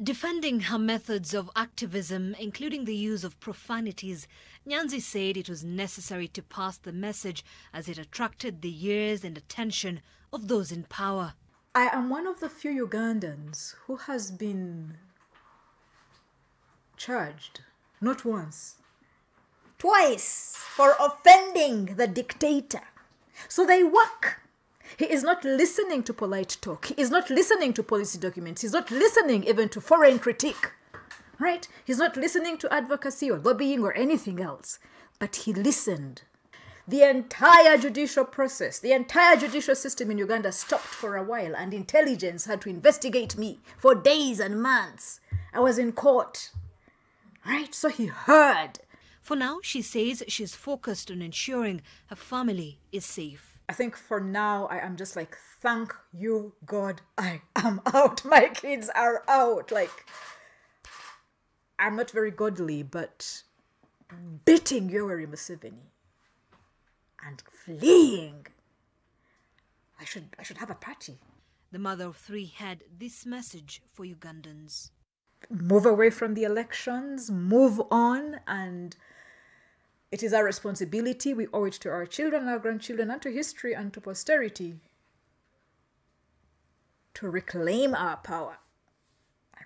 Defending her methods of activism, including the use of profanities, Nyanzi said it was necessary to pass the message as it attracted the ears and attention of those in power. I am one of the few Ugandans who has been charged, not once, twice, for offending the dictator. So they work. He is not listening to polite talk. He is not listening to policy documents. He's not listening even to foreign critique, right? He's not listening to advocacy or lobbying or anything else. But he listened The entire judicial process, the entire judicial system in Uganda stopped for a while, and intelligence had to investigate me for days and months. I was in court, right? So he heard. For now, she says she's focused on ensuring her family is safe. I think for now, I am just like, thank you, God, I am out. My kids are out. Like, I'm not very godly, but beating Yoweri Museveni and fleeing, I should have a party. The mother of three had this message for Ugandans. Move away from the elections, move on, and it is our responsibility. We owe it to our children, our grandchildren, and to history and to posterity to reclaim our power,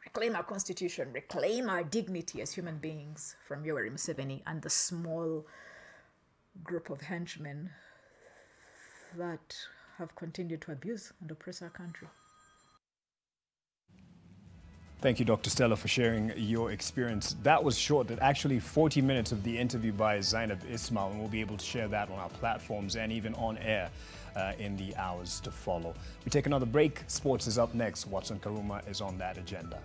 reclaim our constitution, reclaim our dignity as human beings from Yoweri Museveni and the small group of henchmen that have continued to abuse and oppress our country. Thank you, Dr. Stella, for sharing your experience. That was short. That actually 40 minutes of the interview by Zainab Ismail, and we'll be able to share that on our platforms and even on air in the hours to follow. We take another break. Sports is up next. Watson Karuma is on that agenda.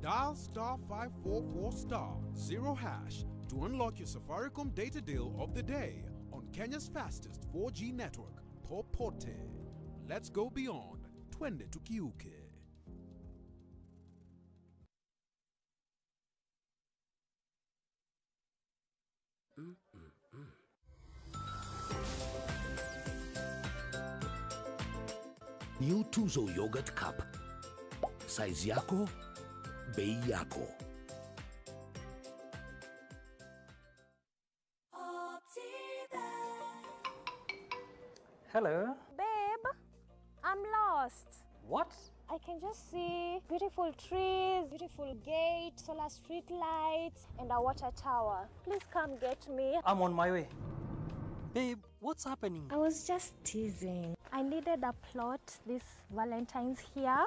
Dial *544*0# to unlock your Safaricom data deal of the day on Kenya's fastest 4G network, Popote. Let's go beyond. Twende tukiuke. New Tuzo Yogurt Cup. Size yako, bei yako. Hello. Babe, I'm lost. What? I can just see beautiful trees, beautiful gate, solar street lights, and a water tower. Please come get me. I'm on my way. Babe, what's happening? I was just teasing. I needed a plot this Valentine's here.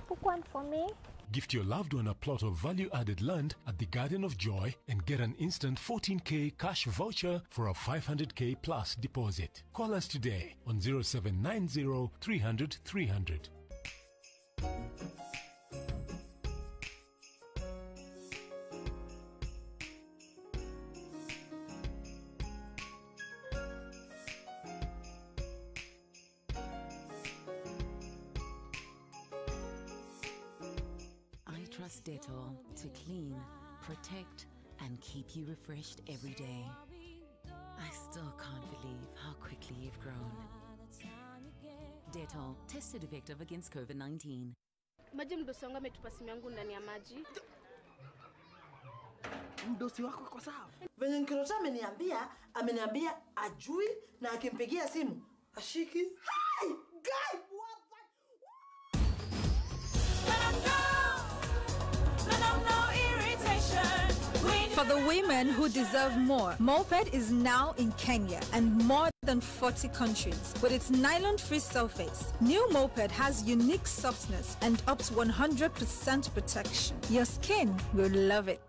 Book one for me. Gift your loved one a plot of value-added land at the Garden of Joy and get an instant 14K cash voucher for a 500K plus deposit. Call us today on 0790 300 300. Trust Dettol to clean, protect, and keep you refreshed every day. I still can't believe how quickly you've grown. Dettol, tested effective against COVID-19. Maji mdosi wangu ametupa simu yangu ndani ya maji. Mdosi wako kwa sawa. Venye Nkirota ameniambia ajui na akimpigia simu ashiki. Hi, guy, what? For the women who deserve more, Moped is now in Kenya and more than 40 countries. With its nylon-free surface, new Moped has unique softness and up to 100% protection. Your skin will love it.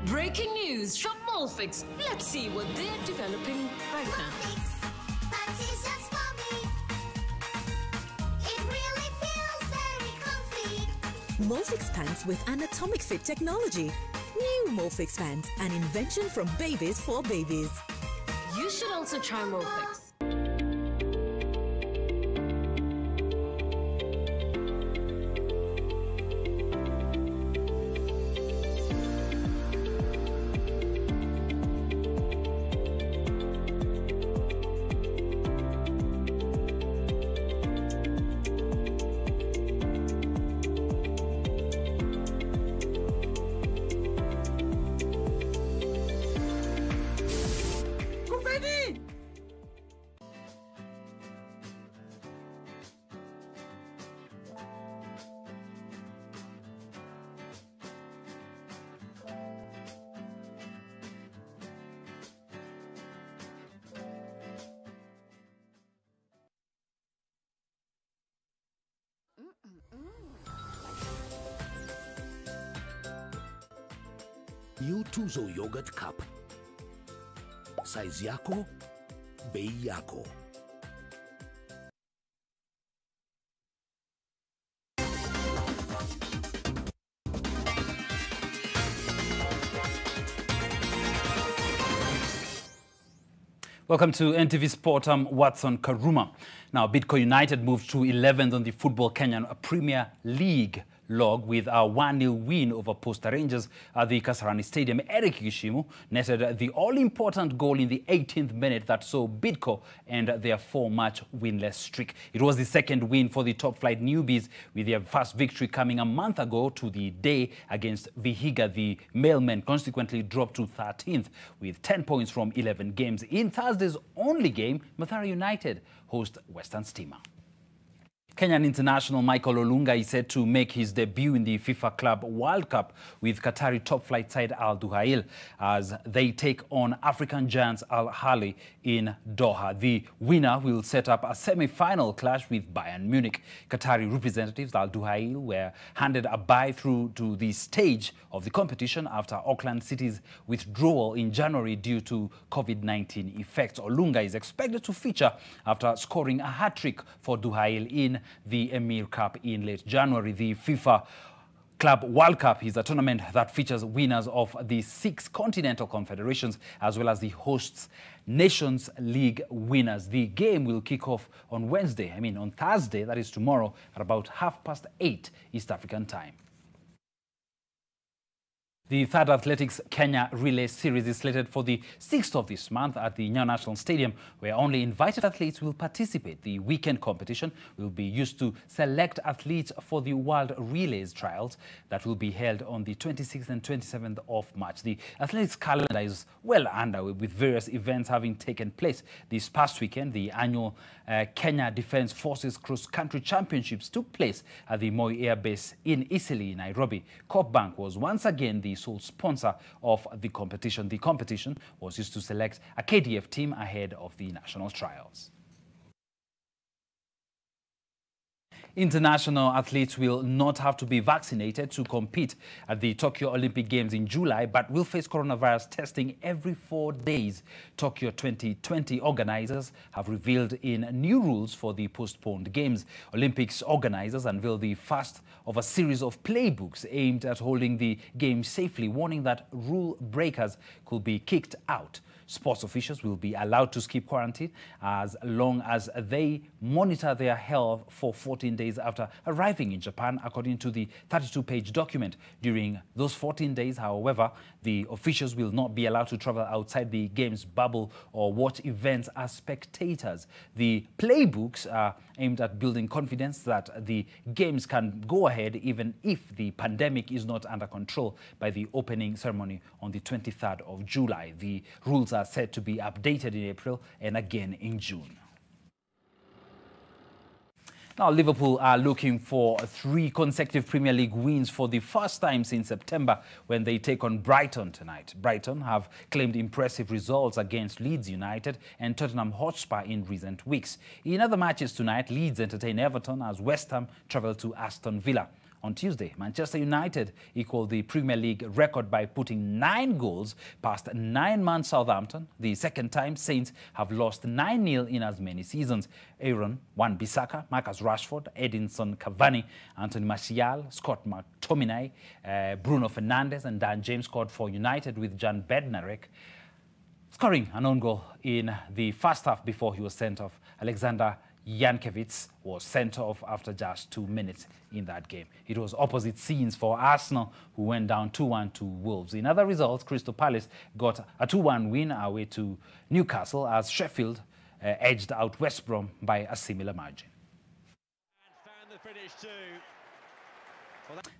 Breaking news from Molfix. Let's see what they're developing right now. Molfix pants with anatomic fit technology. New Molfix pants, an invention from babies for babies. You should also try Molfix. New Tuzo Yogurt Cup. Size yako, bei yako. Welcome to NTV Sport. I'm Watson Karuma. Now, Bidco United moved to 11th on the Football Kenyan Premier League log with a 1-0 win over Posta Rangers at the Kasarani Stadium. Eric Gishimu netted the all-important goal in the 18th minute that saw Bidco end their 4-match winless streak. It was the second win for the top-flight newbies, with their first victory coming a month ago to the day against Vihiga. The mailmen consequently dropped to 13th with 10 points from 11 games. In Thursday's only game, Mathare United host Western Stima. Kenyan international Michael Olunga is set to make his debut in the FIFA Club World Cup with Qatari top-flight side Al Duhail as they take on African giants Al Ahly in Doha. The winner will set up a semi-final clash with Bayern Munich. Qatari representatives Al Duhail were handed a bye through to the stage of the competition after Auckland City's withdrawal in January due to COVID-19 effects. Olunga is expected to feature after scoring a hat-trick for Duhail in the Emir Cup in late January. The FIFA Club World Cup is a tournament that features winners of the 6 continental confederations as well as the hosts Nations League winners. The game will kick off on on Thursday, that is tomorrow, at about 8:30 East African time. The third Athletics Kenya Relay Series is slated for the 6th of this month at the Nyayo National Stadium, where only invited athletes will participate. The weekend competition will be used to select athletes for the World Relays Trials that will be held on the 26th and 27th of March. The athletics calendar is well underway, with various events having taken place. This past weekend, the annual Kenya Defence Forces Cross-Country Championships took place at the Moi Air Base in Eastleigh, Nairobi. Coop Bank was once again the sole sponsor of the competition. The competition was used to select a KDF team ahead of the national trials. International athletes will not have to be vaccinated to compete at the Tokyo Olympic Games in July, but will face coronavirus testing every 4 days. Tokyo 2020 organizers have revealed in new rules for the postponed games. Olympics organizers unveiled the first of a series of playbooks aimed at holding the games safely, warning that rule breakers could be kicked out. Sports officials will be allowed to skip quarantine as long as they monitor their health for 14 days after arriving in Japan, according to the 32-page document. During those 14 days, however, the officials will not be allowed to travel outside the games bubble or watch events as spectators. The playbooks are aimed at building confidence that the games can go ahead even if the pandemic is not under control by the opening ceremony on the 23rd of July. The rules are set to be updated in April and again in June. Now, Liverpool are looking for 3 consecutive Premier League wins for the first time since September when they take on Brighton tonight. Brighton have claimed impressive results against Leeds United and Tottenham Hotspur in recent weeks. In other matches tonight, Leeds entertain Everton as West Ham travel to Aston Villa. On Tuesday, Manchester United equaled the Premier League record by putting 9 goals past 9-man Southampton, the second time Saints have lost 9-0 in as many seasons. Aaron Wan-Bissaka, Marcus Rashford, Edinson Cavani, Anthony Martial, Scott McTominay, Bruno Fernandes and Dan James scored for United, with Jan Bednarek scoring an own goal in the first half before he was sent off. Alexander Jankiewicz was sent off after just 2 minutes in that game. It was opposite scenes for Arsenal, who went down 2-1 to Wolves. In other results, Crystal Palace got a 2-1 win away to Newcastle as Sheffield edged out West Brom by a similar margin. And found the finish too.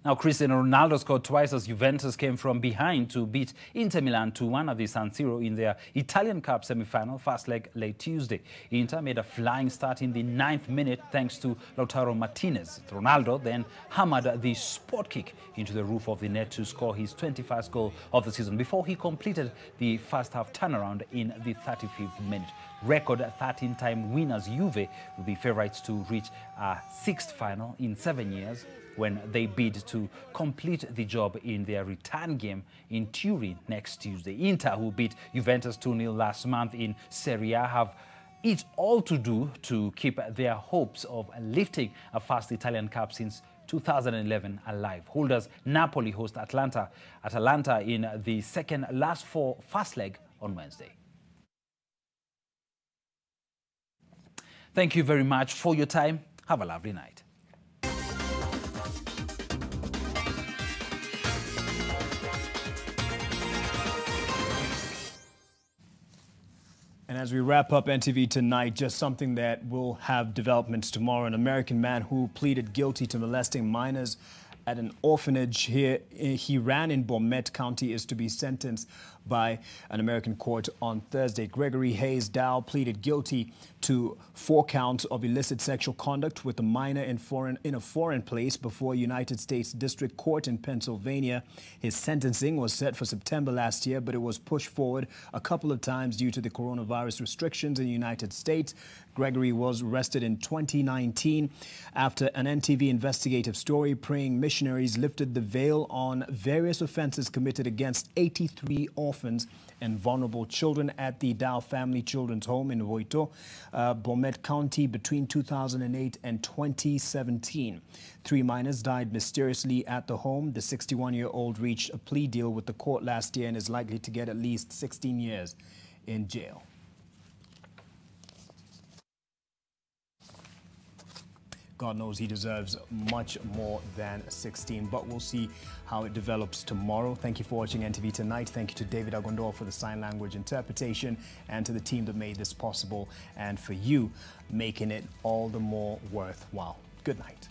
Now, Cristiano Ronaldo scored twice as Juventus came from behind to beat Inter Milan 2-1 at the San Siro in their Italian Cup semi-final first leg late Tuesday. Inter made a flying start in the 9th minute thanks to Lautaro Martinez. Ronaldo then hammered the spot kick into the roof of the net to score his 21st goal of the season before he completed the first half turnaround in the 35th minute. record 13-time winners Juve will be favourites to reach a 6th final in 7 years when they bid to complete the job in their return game in Turin next Tuesday. Inter, who beat Juventus 2-0 last month in Serie A, have it all to do to keep their hopes of lifting a first Italian cup since 2011 alive. Holders Napoli host Atalanta in the second last first leg on Wednesday. Thank you very much for your time. Have a lovely night. And as we wrap up NTV tonight, just something that will have developments tomorrow. An American man who pleaded guilty to molesting minors at an orphanage here, he ran in Bomet County, is to be sentenced by an American court on Thursday. Gregory Hayes Dow pleaded guilty to 4 counts of illicit sexual conduct with a minor in a foreign place before United States District Court in Pennsylvania. His sentencing was set for September last year, but it was pushed forward a couple of times due to the coronavirus restrictions in the United States. Gregory was arrested in 2019 after an NTV investigative story praying missionaries lifted the veil on various offenses committed against 83 orphans and vulnerable children at the Dow Family Children's Home in Voito, Bomet County between 2008 and 2017. 3 minors died mysteriously at the home. The 61-year-old reached a plea deal with the court last year and is likely to get at least 16 years in jail. God knows he deserves much more than 16, but we'll see how it develops tomorrow. Thank you for watching NTV Tonight. Thank you to David Agondor for the sign language interpretation and to the team that made this possible and for you making it all the more worthwhile. Good night.